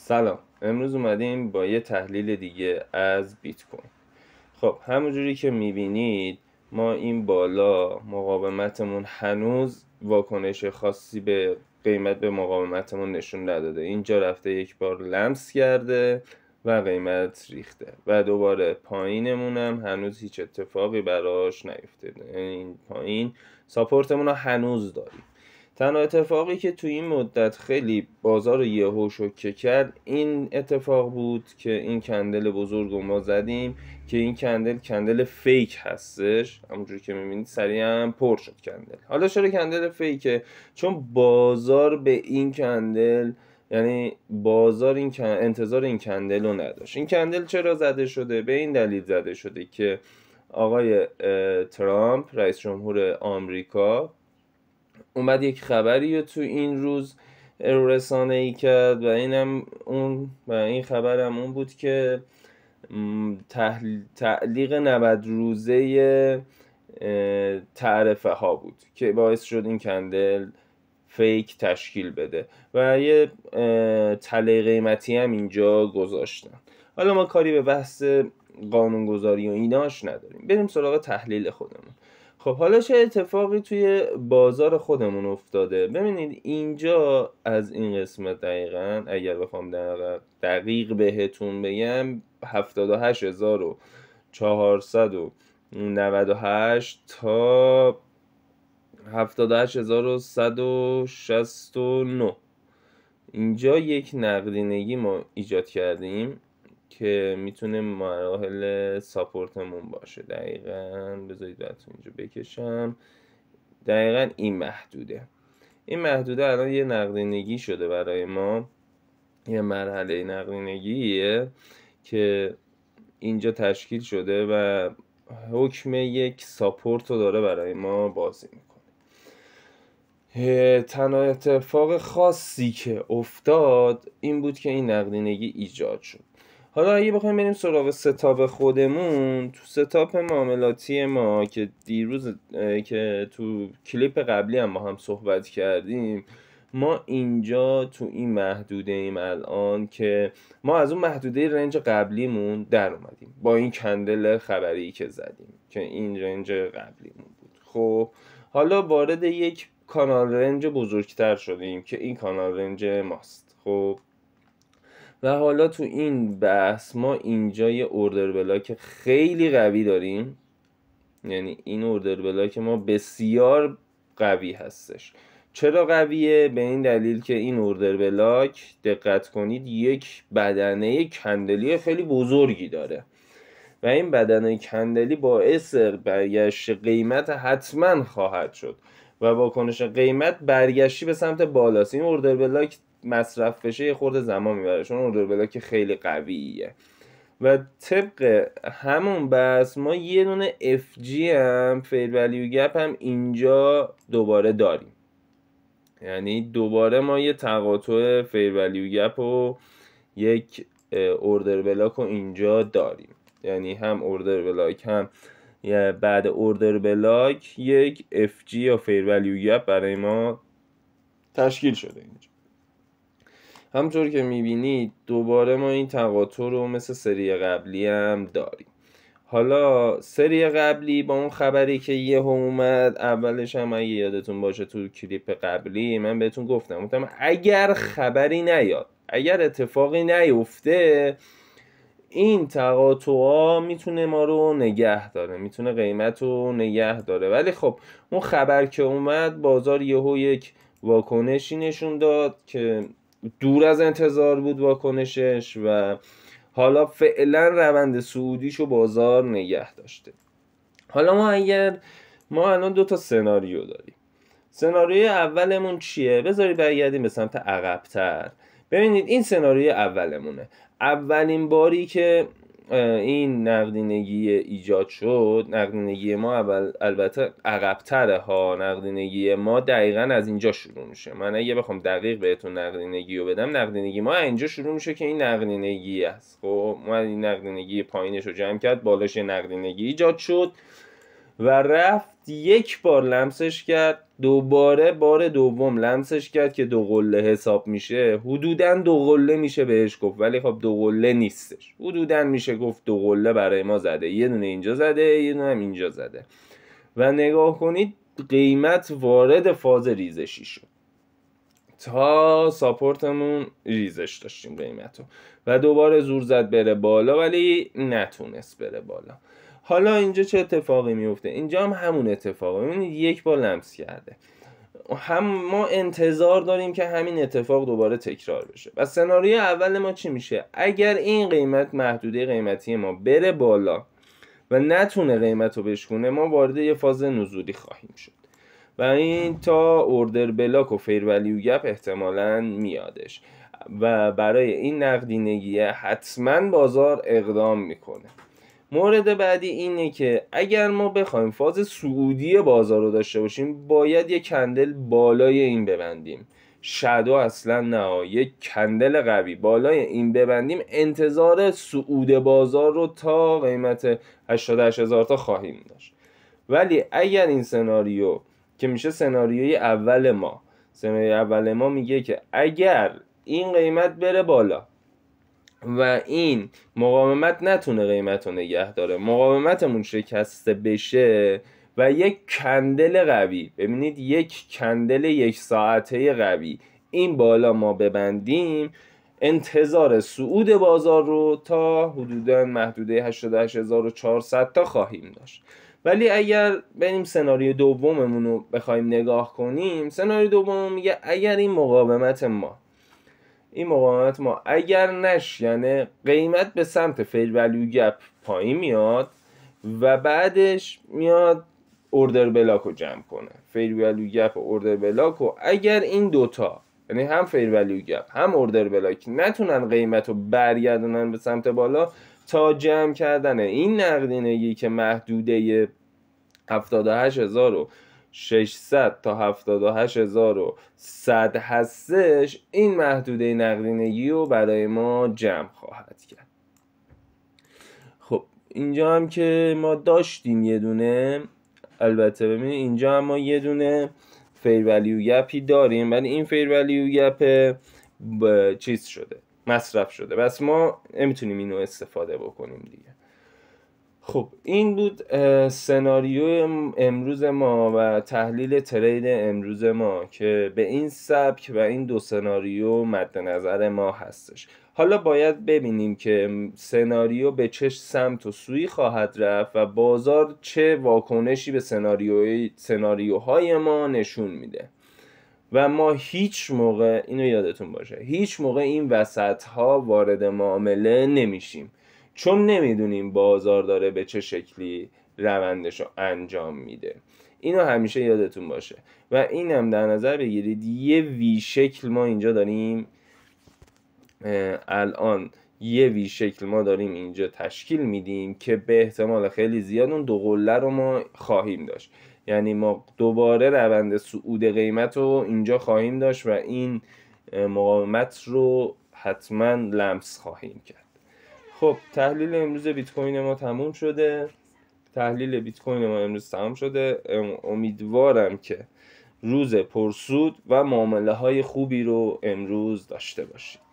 سلام. امروز اومدیم با یه تحلیل دیگه از بیت کوین. خب همونجوری که میبینید ما این بالا مقاومتمون هنوز واکنش خاصی به قیمت به مقاومتمون نشون نداده. اینجا رفته یک بار لمس کرده و قیمت ریخته و دوباره پایینمون هم هنوز هیچ اتفاقی براش نیفتاده. یعنی این پایین ساپورتمون رو هنوز داریم. تنها اتفاقی که تو این مدت خیلی بازار رو یهو شوکه کرد این اتفاق بود که این کندل بزرگ رو ما زدیم که این کندل فیک هستش. همونجوری که میبینید سریعا پر شد کندل. حالا چرا کندل فیکه؟ چون بازار به این کندل، یعنی بازار انتظار این کندل رو نداشت. این کندل چرا زده شده؟ به این دلیل زده شده که آقای ترامپ رئیس جمهور آمریکا اومد یک خبری رو تو این روز رسانه ای کرد و این خبرم اون بود که تعلیق 90 روزه تعرفه ها بود که باعث شد این کندل فیک تشکیل بده و یه تله قیمتی هم اینجا گذاشتن. حالا ما کاری به بحث قانونگذاری و ایناش نداریم، بریم سراغ تحلیل خودمون. خب حالا چه اتفاقی توی بازار خودمون افتاده؟ ببینید اینجا از این قسمت دقیقاً اگر بخوام دقیق بهتون بگم 78498 تا 78169 اینجا یک نقدینگی ما ایجاد کردیم که میتونه مراحل ساپورتمون باشه. دقیقاً بذارید براتون اینجا بکشم. دقیقاً این محدوده الان یه نقدینگی شده برای ما، یه مرحله نقدینگیه که اینجا تشکیل شده و حکم یک ساپورت رو داره برای ما بازی میکنه. تنها اتفاق خاصی که افتاد این بود که این نقدینگی ایجاد شد. حالا اگه بخوایم بریم سراغ ستاپ خودمون، تو ستاپ معاملاتی ما که دیروز که تو کلیپ قبلی هم ما هم صحبت کردیم، ما اینجا تو این محدوده ایم الان که ما از اون محدوده رنج قبلیمون در اومدیم با این کندل خبری که زدیم که این رنج قبلیمون بود. خب حالا وارد یک کانال رنج بزرگتر شدیم که این کانال رنج ماست. خب و حالا تو این بحث ما اینجا یه اوردر بلاک خیلی قوی داریم، یعنی این اوردر بلاک ما بسیار قوی هستش. چرا قویه؟ به این دلیل که این اوردر بلاک دقت کنید یک بدنه کندلی خیلی بزرگی داره و این بدنه کندلی باعث برگشت قیمت حتما خواهد شد و واکنش قیمت برگشتی به سمت بالاست. این اوردر بلاک مصرف بشه یه خورده زمان میبره چون اوردر بلاک خیلی قویه و طبق همون بس ما یه دونه FG هم فیر ولیو گپ هم اینجا دوباره داریم. یعنی دوباره ما یه تقاطع فیر ولیو گپ و یک اوردر بلاک رو اینجا داریم. یعنی هم اوردر بلاک هم بعد اوردر بلاک یک FG یا فیر ولیو گپ برای ما تشکیل شده اینجا. همونطور که میبینید دوباره ما این تقاطع رو مثل سری قبلی هم داریم. حالا سری قبلی با اون خبری که یهو اومد، اولش هم اگه یادتون باشه تو کلیپ قبلی من بهتون گفتم اگر خبری نیاد، اگر اتفاقی نیفته، این تقاطعا میتونه ما رو نگه داره، میتونه قیمت رو نگه داره. ولی خب اون خبر که اومد بازار یهو یک واکنشی نشون داد که دور از انتظار بود واکنشش و حالا فعلا روند صعودیشو بازار نگه داشته. حالا ما الان 2 تا سناریو داریم. سناریوی اولمون چیه؟ بذارید برگردیم به سمت عقب‌تر. ببینید این سناریوی اولمونه. اولین باری که این نقدینگی ایجاد شد، نقدینگی ما البته عقب‌تره ها، نقدینگی ما دقیقاً از اینجا شروع میشه. من اگه بخوام دقیق بهتون نقدینگی رو بدم، نقدینگی ما اینجا شروع میشه که این نقدینگی است. خب ما این نقدینگی پایینش رو جمع کرد، بالاش نقدینگی ایجاد شد و رفت یک بار لمسش کرد، دوباره بار دوم لمسش کرد که 2 قله حساب میشه. حدوداً 2 قله میشه بهش گفت، ولی خب 2 قله نیستش. حدوداً میشه گفت 2 قله برای ما زده، یه دونه اینجا زده، یه دونه هم اینجا زده. و نگاه کنید قیمت وارد فاز ریزشی شد، تا ساپورتمون ریزش داشتیم قیمتو و دوباره زور زد بره بالا، ولی نتونست بره بالا. حالا اینجا چه اتفاقی میفته؟ اینجا هم همون اتفاقی، ببینید یک بار لمس کرده. ما انتظار داریم که همین اتفاق دوباره تکرار بشه. و سناریوی اول ما چی میشه؟ اگر این قیمت محدوده قیمتی ما بره بالا و نتونه قیمت رو بشکونه، ما وارد یه فاز نزولی خواهیم شد و این تا اوردر بلاک و فیر ولیو گپ احتمالاً میادش و برای این نقدینگیه حتما بازار اقدام میکنه. مورد بعدی اینه که اگر ما بخوایم فاز صعودی بازار رو داشته باشیم، باید یک کندل بالای این ببندیم. شادو اصلا نه، یک کندل قوی بالای این ببندیم، انتظار صعود بازار رو تا قیمت 88,000 تا خواهیم داشت. ولی اگر این سناریو که میشه سناریوی اول ما میگه که اگر این قیمت بره بالا و این مقاومت نتونه قیمت رو نگه داره، مقاومتمون شکسته بشه و یک کندل قوی، ببینید یک کندل 1 ساعته قوی این بالا ما ببندیم، انتظار صعود بازار رو تا حدوداً محدوده 88,400 تا خواهیم داشت. ولی اگر بریم سناریو دوممون رو بخوایم نگاه کنیم، سناریو دوم میگه اگر این مقاومت ما اگر یعنی قیمت به سمت فیر ولیو گپ پایین میاد و بعدش میاد اوردر بلاک رو جمع کنه، فیر ولیو گپ و اوردر بلاک رو، اگر این دوتا یعنی هم فیر ولیو گپ هم اوردر بلاک نتونن قیمت رو برگردونن به سمت بالا، تا جمع کردن این نقدینگی که محدوده 78,600 تا 78,100 هستش، این محدوده نقدینگی رو برای ما جمع خواهد کرد. خب اینجا هم که ما داشتیم یه دونه، البته ببینید اینجا هم ما یه دونه فیر ولیو گپی داریم، ولی این فیر ولیو گپ چیز شده، مصرف شده، بس ما نمیتونیم اینو استفاده بکنیم دیگه. خب این بود سناریو امروز ما و تحلیل ترید امروز ما که به این سبک و این 2 سناریو مد نظر ما هستش. حالا باید ببینیم که سناریو به چه سمت و سوی خواهد رفت و بازار چه واکنشی به سناریوهای ما نشون میده. و ما هیچ موقع، اینو یادتون باشه، هیچ موقع این وسط ها وارد معامله نمیشیم، چون نمیدونیم بازار داره به چه شکلی روندش رو انجام میده. اینو همیشه یادتون باشه. و اینم در نظر بگیرید یه وی شکل ما اینجا داریم، الان یه وی شکل ما داریم اینجا تشکیل میدیم که به احتمال خیلی زیاد اون 2 قله رو ما خواهیم داشت. یعنی ما دوباره روند صعود قیمت رو اینجا خواهیم داشت و این مقاومت رو حتما لمس خواهیم کرد. خب تحلیل امروز بیت کوین ما تموم شده. امیدوارم که روز پرسود و معامله های خوبی رو امروز داشته باشید.